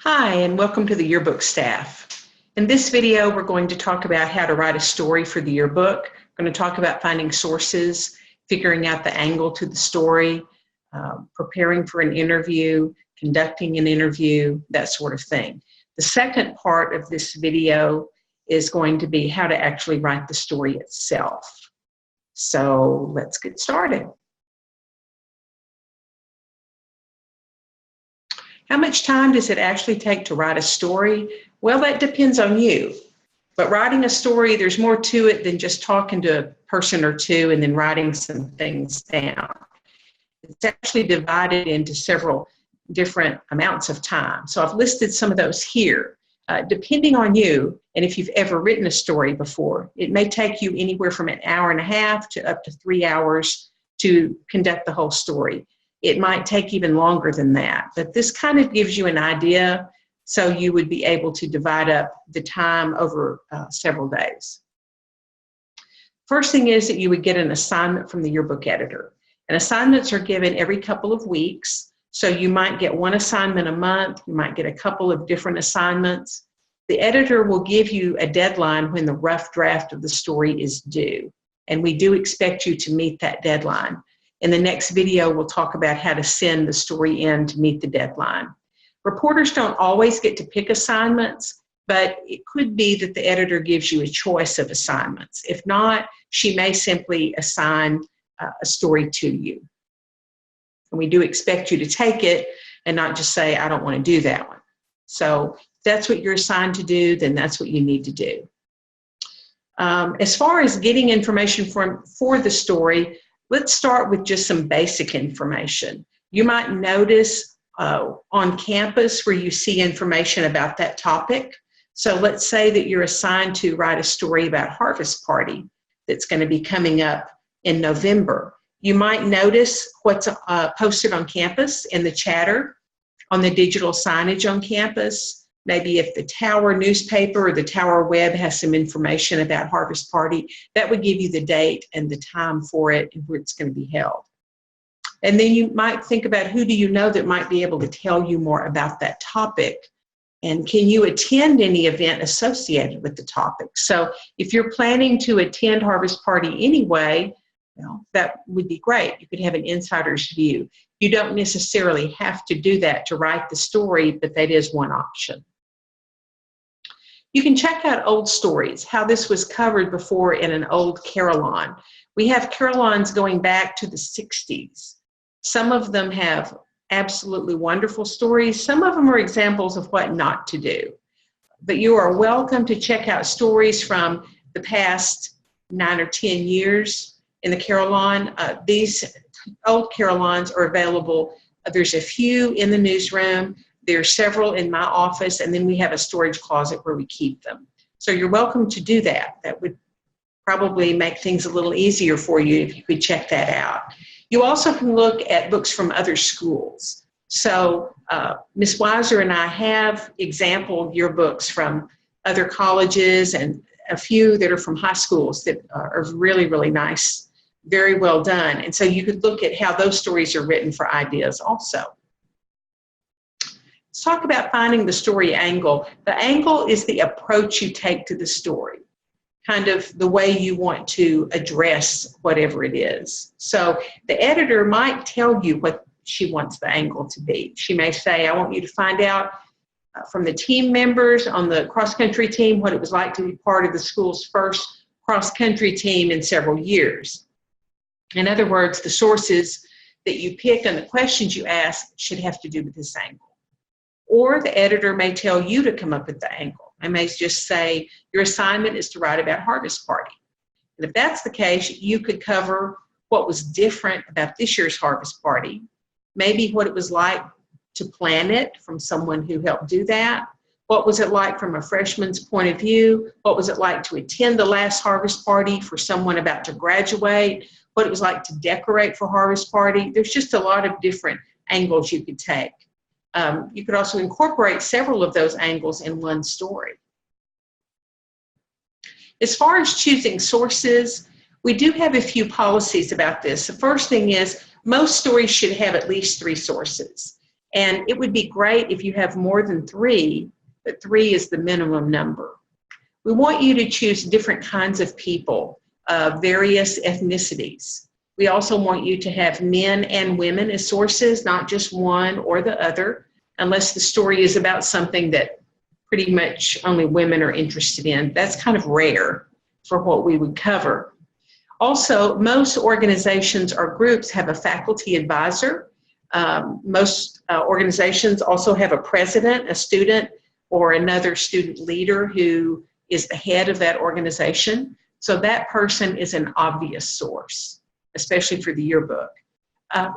Hi, and welcome to the yearbook staff. In this video, we're going to talk about how to write a story for the yearbook. We're going to talk about finding sources, figuring out the angle to the story, preparing for an interview, conducting an interview, that sort of thing. The second part of this video is going to be how to actually write the story itself. So let's get started. How much time does it actually take to write a story? Well, that depends on you. But writing a story, there's more to it than just talking to a person or two and then writing some things down. It's actually divided into several different amounts of time. So I've listed some of those here. Depending on you, and if you've ever written a story before, it may take you anywhere from an hour and a half to up to 3 hours to conduct the whole story. It might take even longer than that, but this kind of gives you an idea, so you would be able to divide up the time over several days. First thing is that you would get an assignment from the yearbook editor. And assignments are given every couple of weeks, so you might get one assignment a month, you might get a couple of different assignments. The editor will give you a deadline when the rough draft of the story is due, and we do expect you to meet that deadline. In the next video, we'll talk about how to send the story in to meet the deadline. Reporters don't always get to pick assignments, but it could be that the editor gives you a choice of assignments. If not, she may simply assign a story to you. And we do expect you to take it and not just say, I don't want to do that one. So if that's what you're assigned to do, then that's what you need to do. As far as getting information for the story, let's start with just some basic information. You might notice on campus where you see information about that topic. So let's say that you're assigned to write a story about Harvest Party that's going to be coming up in November. You might notice what's posted on campus in the chatter, on the digital signage on campus. Maybe if the Tower newspaper or the Tower web has some information about Harvest Party, that would give you the date and the time for it and where it's going to be held. And then you might think about who do you know that might be able to tell you more about that topic, and can you attend any event associated with the topic? So if you're planning to attend Harvest Party anyway, well, that would be great. You could have an insider's view. You don't necessarily have to do that to write the story, but that is one option. You can check out old stories, how this was covered before in an old carillon. We have carillons going back to the 60s. Some of them have absolutely wonderful stories. Some of them are examples of what not to do. But you are welcome to check out stories from the past 9 or 10 years in the carillon. These old carillons are available. There's a few in the newsroom. There are several in my office, and then we have a storage closet where we keep them. So you're welcome to do that. That would probably make things a little easier for you if you could check that out. You also can look at books from other schools. So Ms. Weiser and I have example yearbooks from other colleges and a few that are from high schools that are really, really nice, very well done. And so you could look at how those stories are written for ideas also. Let's talk about finding the story angle. The angle is the approach you take to the story, kind of the way you want to address whatever it is. So the editor might tell you what she wants the angle to be. She may say, I want you to find out from the team members on the cross-country team what it was like to be part of the school's first cross-country team in several years. In other words, the sources that you pick and the questions you ask should have to do with this angle. Or the editor may tell you to come up with the angle. I may just say, your assignment is to write about Harvest Party. And if that's the case, you could cover what was different about this year's Harvest Party, maybe what it was like to plan it from someone who helped do that. What was it like from a freshman's point of view? What was it like to attend the last Harvest Party for someone about to graduate? What it was like to decorate for Harvest Party? There's just a lot of different angles you could take. You could also incorporate several of those angles in one story. As far as choosing sources, we do have a few policies about this. The first thing is most stories should have at least 3 sources. And it would be great if you have more than 3, but 3 is the minimum number. We want you to choose different kinds of people, various ethnicities. We also want you to have men and women as sources, not just one or the other, unless the story is about something that pretty much only women are interested in. That's kind of rare for what we would cover. Also, most organizations or groups have a faculty advisor. Most organizations also have a president, a student, or another student leader who is the head of that organization. So that person is an obvious source, especially for the yearbook.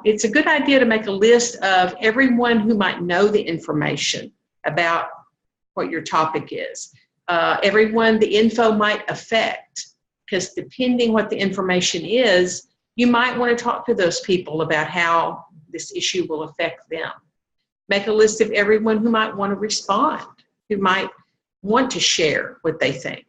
It's a good idea to make a list of everyone who might know the information about what your topic is. Everyone the info might affect, because depending what the information is, you might want to talk to those people about how this issue will affect them. Make a list of everyone who might want to respond, who might want to share what they think.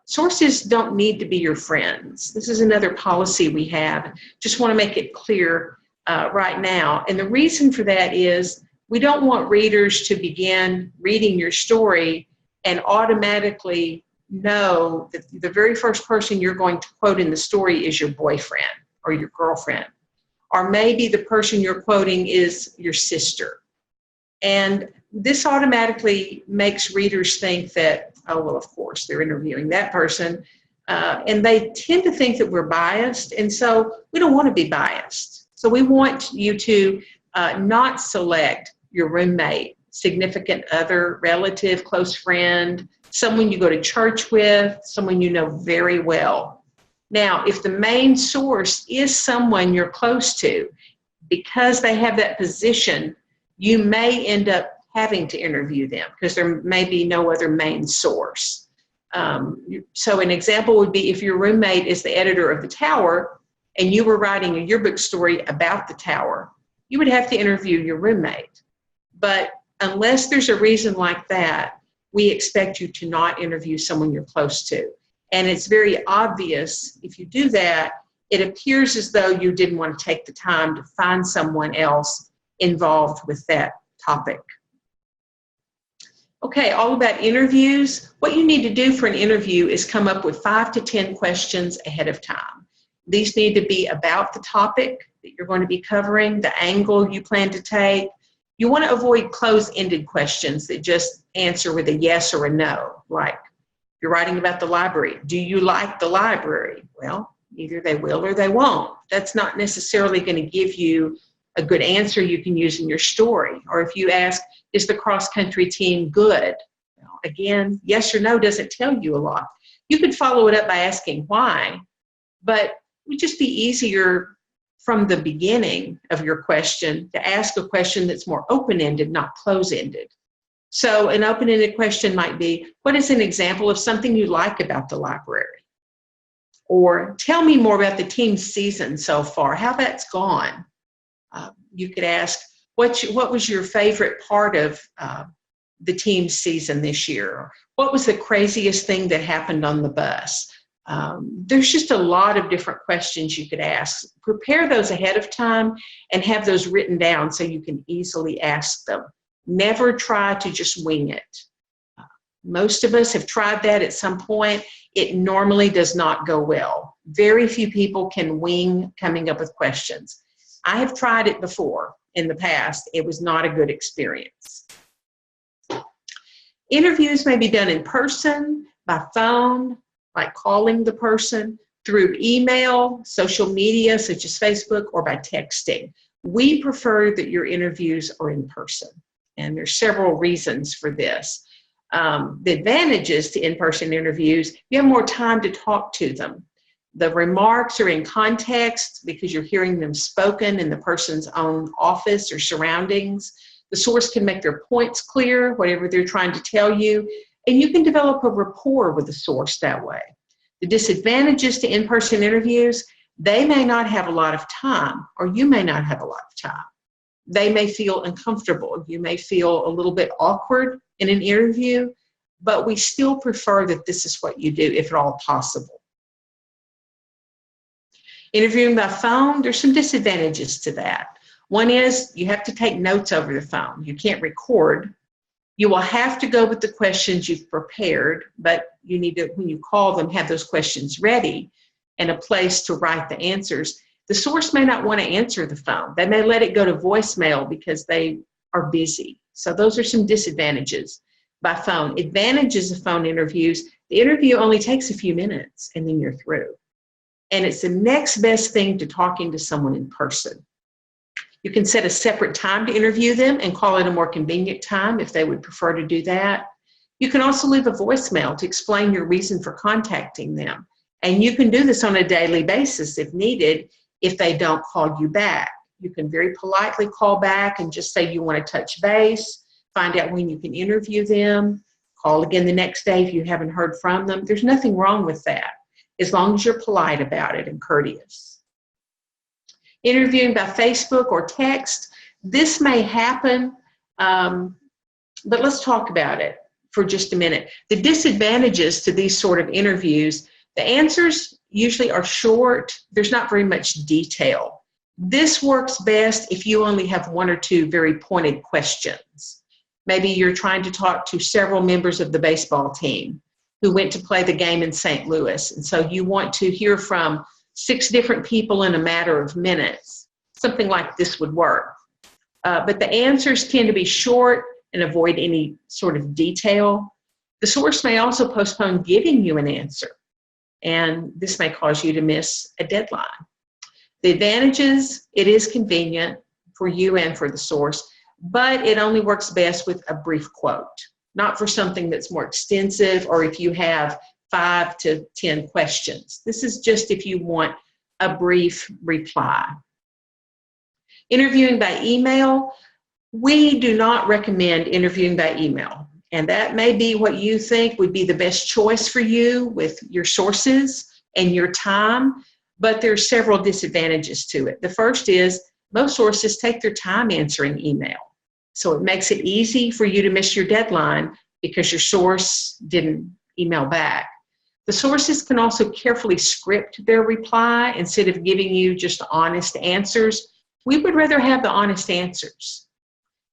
Sources don't need to be your friends. This is another policy we have. Just want to make it clear right now. And the reason for that is we don't want readers to begin reading your story and automatically know that the very first person you're going to quote in the story is your boyfriend or your girlfriend. Or maybe the person you're quoting is your sister. And this automatically makes readers think that, oh, well, of course, they're interviewing that person. And they tend to think that we're biased. And so we don't want to be biased. So we want you to not select your roommate, significant other, relative, close friend, someone you go to church with, someone you know very well. Now, if the main source is someone you're close to, because they have that position, you may end up having to interview them because there may be no other main source. So an example would be if your roommate is the editor of the Tower and you were writing a yearbook story about the Tower, you would have to interview your roommate. But unless there's a reason like that, we expect you to not interview someone you're close to. And it's very obvious if you do that, it appears as though you didn't want to take the time to find someone else involved with that topic. Okay, all about interviews. What you need to do for an interview is come up with 5 to 10 questions ahead of time. These need to be about the topic that you're going to be covering, the angle you plan to take. You want to avoid closed-ended questions that just answer with a yes or a no. Like, you're writing about the library. Do you like the library? Well, either they will or they won't. That's not necessarily going to give you a good answer you can use in your story. Or if you ask, is the cross-country team good? Well, again, yes or no doesn't tell you a lot. You could follow it up by asking why, but it would just be easier from the beginning of your question to ask a question that's more open-ended, not close-ended. So an open-ended question might be, what is an example of something you like about the library? Or tell me more about the team's season so far, how that's gone. You could ask, what was your favorite part of the team's season this year? Or what was the craziest thing that happened on the bus? There's just a lot of different questions you could ask. Prepare those ahead of time and have those written down so you can easily ask them. Never try to just wing it. Most of us have tried that at some point. It normally does not go well. Very few people can wing coming up with questions. I have tried it before in the past. It was not a good experience. Interviews may be done in person, by phone, like calling the person, through email, social media such as Facebook, or by texting. We prefer that your interviews are in person, and there's several reasons for this. The advantages to in-person interviews, you have more time to talk to them. The remarks are in context because you're hearing them spoken in the person's own office or surroundings. The source can make their points clear, whatever they're trying to tell you, and you can develop a rapport with the source that way. The disadvantages to in-person interviews, they may not have a lot of time, or you may not have a lot of time. They may feel uncomfortable. You may feel a little bit awkward in an interview, but we still prefer that this is what you do if at all possible. Interviewing by phone, there's some disadvantages to that. One is you have to take notes over the phone. You can't record. You will have to go with the questions you've prepared, but you need to, when you call them, have those questions ready and a place to write the answers. The source may not want to answer the phone. They may let it go to voicemail because they are busy. So those are some disadvantages by phone. Advantages of phone interviews: the interview only takes a few minutes and then you're through. And it's the next best thing to talking to someone in person. You can set a separate time to interview them and call it a more convenient time if they would prefer to do that. You can also leave a voicemail to explain your reason for contacting them. And you can do this on a daily basis if needed if they don't call you back. You can very politely call back and just say you want to touch base, find out when you can interview them, call again the next day if you haven't heard from them. There's nothing wrong with that, as long as you're polite about it and courteous. Interviewing by Facebook or text, this may happen, but let's talk about it for just a minute. The disadvantages to these sort of interviews: the answers usually are short. There's not very much detail. This works best if you only have one or two very pointed questions. Maybe you're trying to talk to several members of the baseball team who went to play the game in St. Louis, and so you want to hear from 6 different people in a matter of minutes. Something like this would work. But the answers tend to be short and avoid any sort of detail. The source may also postpone giving you an answer, and this may cause you to miss a deadline. The advantages: it is convenient for you and for the source, but it only works best with a brief quote, not for something that's more extensive or if you have 5 to 10 questions. This is just if you want a brief reply. Interviewing by email: we do not recommend interviewing by email, and that may be what you think would be the best choice for you with your sources and your time, but there's several disadvantages to it. The first is most sources take their time answering email, so it makes it easy for you to miss your deadline because your source didn't email back. The sources can also carefully script their reply instead of giving you just honest answers. We would rather have the honest answers.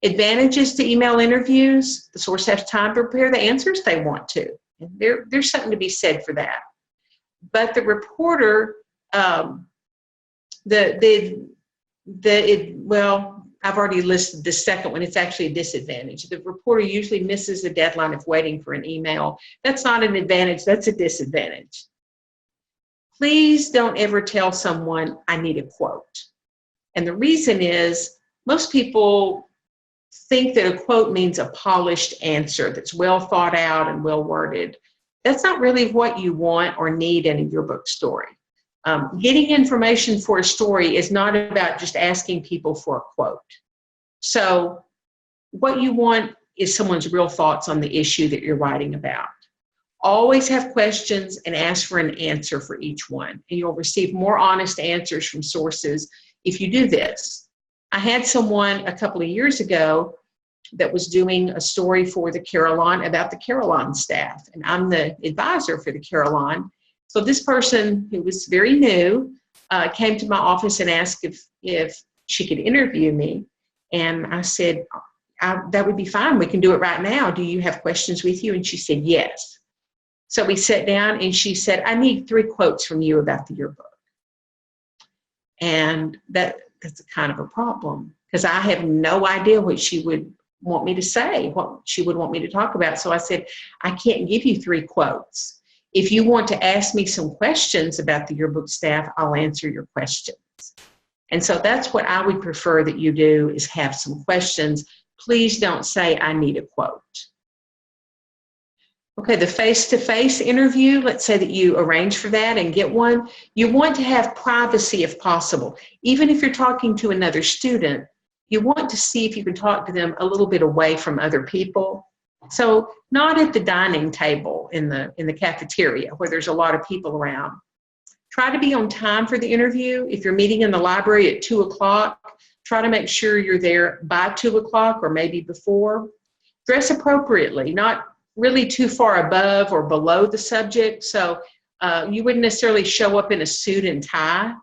Advantages to email interviews: the source has time to prepare the answers they want to. And there's something to be said for that. But the reporter, I've already listed the second one. It's actually a disadvantage. The reporter usually misses the deadline of waiting for an email. That's not an advantage, that's a disadvantage. Please don't ever tell someone, "I need a quote." And the reason is most people think that a quote means a polished answer that's well thought out and well worded. That's not really what you want or need in a yearbook story. Getting information for a story is not about just asking people for a quote. So what you want is someone's real thoughts on the issue that you're writing about. Always have questions and ask for an answer for each one, and you'll receive more honest answers from sources if you do this. I had someone a couple of years ago that was doing a story for the Carillon about the Carillon staff, and I'm the advisor for the Carillon. So this person, who was very new, came to my office and asked if she could interview me. And I said, that would be fine. We can do it right now. Do you have questions with you? And she said, yes. So we sat down and she said, I need 3 quotes from you about the yearbook. And that's a kind of a problem because I have no idea what she would want me to say, what she would want me to talk about. So I said, I can't give you 3 quotes. If you want to ask me some questions about the yearbook staff, I'll answer your questions. And so that's what I would prefer that you do, is have some questions. Please don't say, I need a quote. Okay, the face-to-face interview, let's say that you arrange for that and get one. You want to have privacy if possible. Even if you're talking to another student, you want to see if you can talk to them a little bit away from other people. So not at the dining table in the cafeteria where there's a lot of people around. Try to be on time for the interview. If you're meeting in the library at 2 o'clock, try to make sure you're there by 2 o'clock or maybe before. Dress appropriately, not really too far above or below the subject. So you wouldn't necessarily show up in a suit and tie,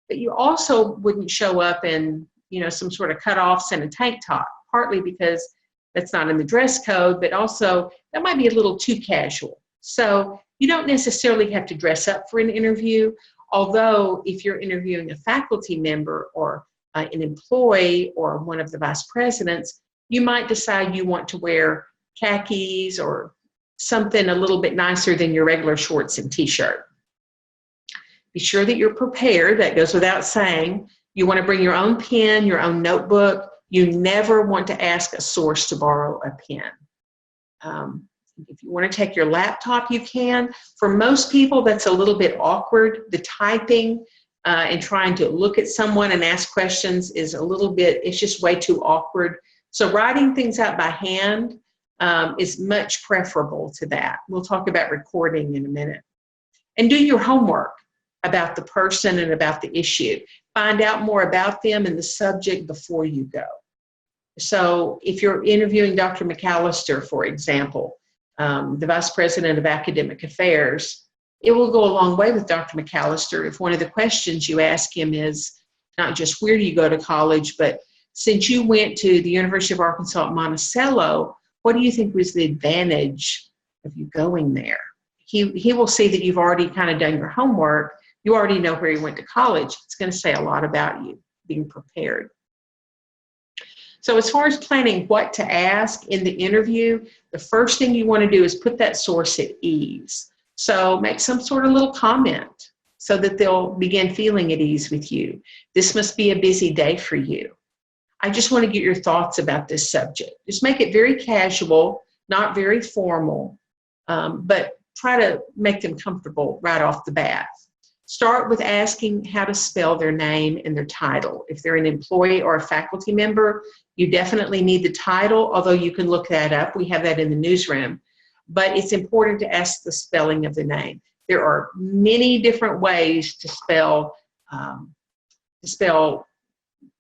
but you also wouldn't show up in some sort of cutoffs and a tank top, partly because that's not in the dress code, but also that might be a little too casual. So you don't necessarily have to dress up for an interview, although if you're interviewing a faculty member or an employee or one of the vice presidents, you might decide you want to wear khakis or something a little bit nicer than your regular shorts and t-shirt. Be sure that you're prepared. That goes without saying. You want to bring your own pen, your own notebook. You never want to ask a source to borrow a pen. If you want to take your laptop, you can. For most people, that's a little bit awkward. The typing and trying to look at someone and ask questions is a little bit, it's just way too awkward. So writing things out by hand is much preferable to that. We'll talk about recording in a minute. And do your homework about the person and about the issue. Find out more about them and the subject before you go. So if you're interviewing Dr. McAllister, for example, the Vice President of Academic Affairs, it will go a long way with Dr. McAllister if one of the questions you ask him is not just where do you go to college, but since you went to the University of Arkansas at Monticello, what do you think was the advantage of you going there? He will see that you've already kind of done your homework. You already know where you went to college. It's going to say a lot about you, being prepared. So as far as planning what to ask in the interview, the first thing you want to do is put that source at ease. So make some sort of little comment so that they'll begin feeling at ease with you. This must be a busy day for you. I just want to get your thoughts about this subject. Just make it very casual, not very formal, but try to make them comfortable right off the bat. Start with asking how to spell their name and their title. If they're an employee or a faculty member, you definitely need the title, although you can look that up. We have that in the newsroom. But it's important to ask the spelling of the name. There are many different ways to spell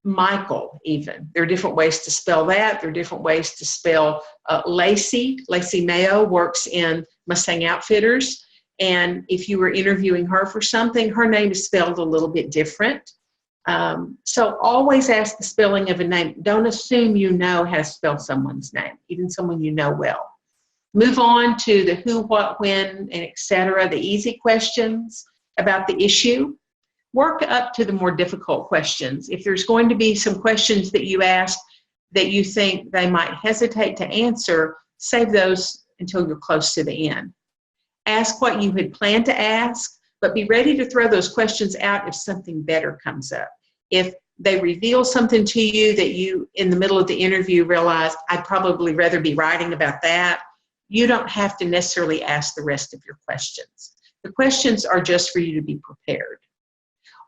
Michael, even. There are different ways to spell that. There are different ways to spell Lacey. Lacey Mayo works in Mustang Outfitters. And if you were interviewing her for something, her name is spelled a little bit different. So always ask the spelling of a name. Don't assume you know how to spell someone's name, even someone you know well. Move on to the who, what, when, and et cetera, the easy questions about the issue. Work up to the more difficult questions. If there's going to be some questions that you ask that you think they might hesitate to answer, save those until you're close to the end. Ask what you had planned to ask, but be ready to throw those questions out if something better comes up. If they reveal something to you that you, in the middle of the interview, realize, I'd probably rather be writing about that, you don't have to necessarily ask the rest of your questions. The questions are just for you to be prepared.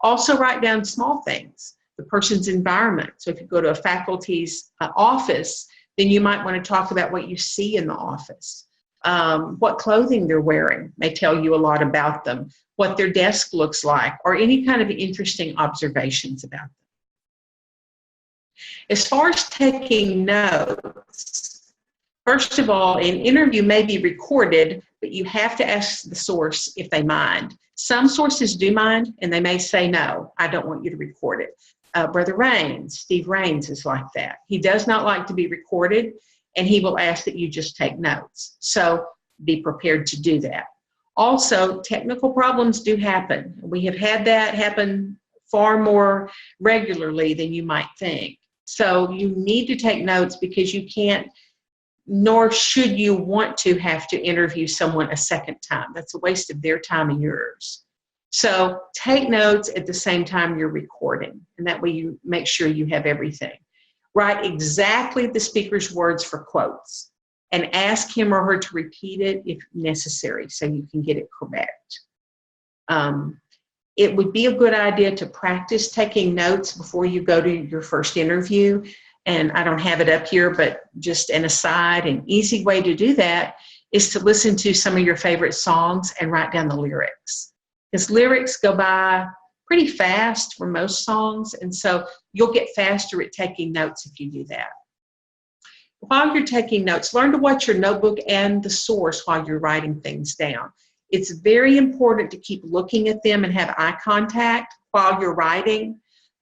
Also write down small things, the person's environment. So if you go to a faculty's office, then you might want to talk about what you see in the office. What clothing they're wearing may tell you a lot about them, what their desk looks like, or any kind of interesting observations about them. As far as taking notes, first of all, an interview may be recorded, but you have to ask the source if they mind. Some sources do mind, and they may say, no, I don't want you to record it. Brother Raines, Steve Raines is like that. He does not like to be recorded, and he will ask that you just take notes. So be prepared to do that. Also, technical problems do happen. We have had that happen far more regularly than you might think. So you need to take notes because you can't, nor should you want to have to interview someone a second time. That's a waste of their time and yours. So take notes at the same time you're recording, and that way you make sure you have everything. Write exactly the speaker's words for quotes and ask him or her to repeat it if necessary so you can get it correct. It would be a good idea to practice taking notes before you go to your first interview. And I don't have it up here, but just an aside, an easy way to do that is to listen to some of your favorite songs and write down the lyrics. Because lyrics go by pretty fast for most songs, and so you'll get faster at taking notes if you do that. While you're taking notes, learn to watch your notebook and the source while you're writing things down. It's very important to keep looking at them and have eye contact while you're writing.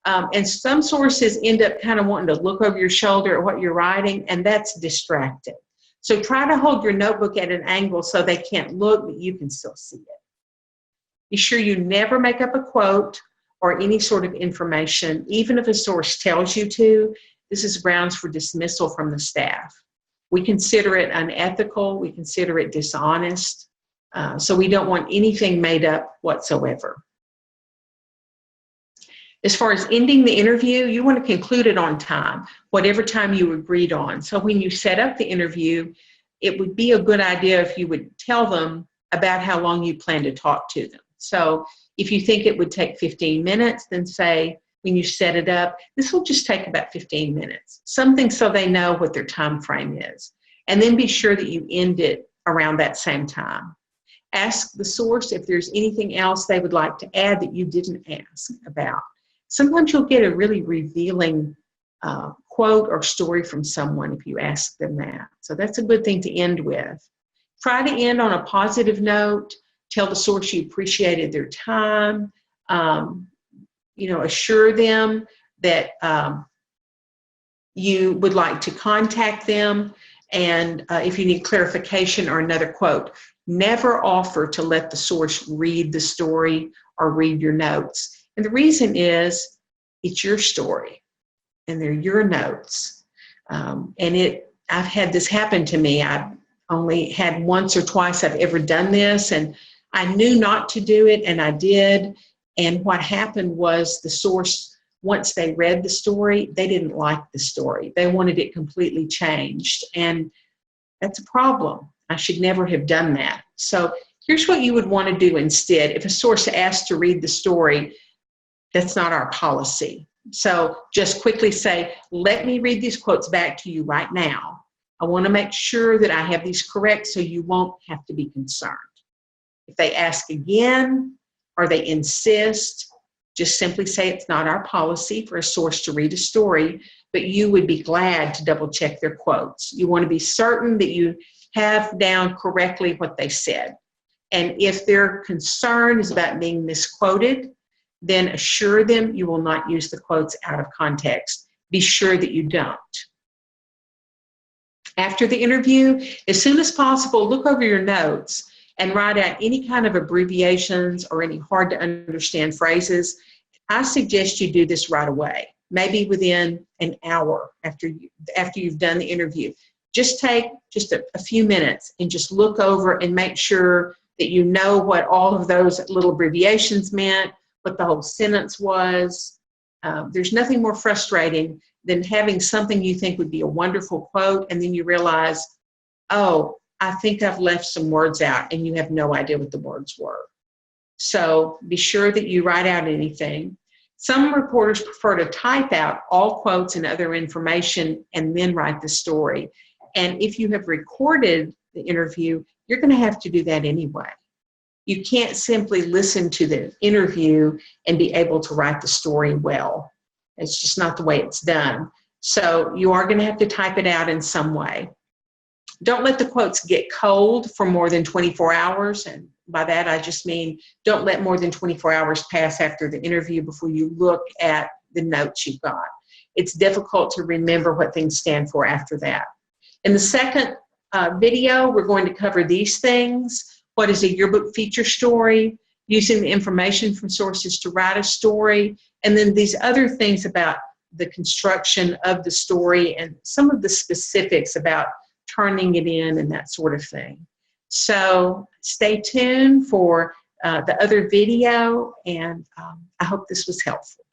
And some sources end up kind of wanting to look over your shoulder at what you're writing, and that's distracting. So try to hold your notebook at an angle so they can't look, but you can still see it. Be sure you never make up a quote or any sort of information, even if a source tells you to. This is grounds for dismissal from the staff. We consider it unethical. We consider it dishonest. So we don't want anything made up whatsoever. As far as ending the interview, you want to conclude it on time, whatever time you agreed on. So when you set up the interview, it would be a good idea if you would tell them about how long you plan to talk to them. So if you think it would take 15 minutes, then say, when you set it up, this will just take about 15 minutes. Something so they know what their time frame is. And then be sure that you end it around that same time. Ask the source if there's anything else they would like to add that you didn't ask about. Sometimes you'll get a really revealing quote or story from someone if you ask them that. So that's a good thing to end with. Try to end on a positive note. Tell the source you appreciated their time. Assure them that you would like to contact them. And if you need clarification or another quote, never offer to let the source read the story or read your notes. And the reason is it's your story and they're your notes. I've had this happen to me. I've only had once or twice I've ever done this, and I knew not to do it, and I did. And what happened was the source, once they read the story, they didn't like the story. They wanted it completely changed. And that's a problem. I should never have done that. So here's what you would want to do instead. If a source asks to read the story, that's not our policy. So just quickly say, let me read these quotes back to you right now. I want to make sure that I have these correct so you won't have to be concerned. If they ask again or they insist, just simply say it's not our policy for a source to read a story, but you would be glad to double check their quotes. You want to be certain that you have down correctly what they said. And if their concern is about being misquoted, then assure them you will not use the quotes out of context. Be sure that you don't. After the interview, as soon as possible, look over your notes and write out any kind of abbreviations or any hard to understand phrases. I suggest you do this right away, maybe within an hour after you've done the interview. Just take just a few minutes and just look over and make sure that you know what all of those little abbreviations meant, what the whole sentence was. There's nothing more frustrating than having something you think would be a wonderful quote, and then you realize, oh, I think I've left some words out, and you have no idea what the words were. So be sure that you write out anything. Some reporters prefer to type out all quotes and other information and then write the story. And if you have recorded the interview, you're going to have to do that anyway. You can't simply listen to the interview and be able to write the story well. It's just not the way it's done. So you are going to have to type it out in some way. Don't let the quotes get cold for more than 24 hours. And by that, I just mean don't let more than 24 hours pass after the interview before you look at the notes you've got. It's difficult to remember what things stand for after that. In the second video, we're going to cover these things. What is a yearbook feature story? Using the information from sources to write a story. And then these other things about the construction of the story and some of the specifics about turning it in and that sort of thing. So stay tuned for the other video, and I hope this was helpful.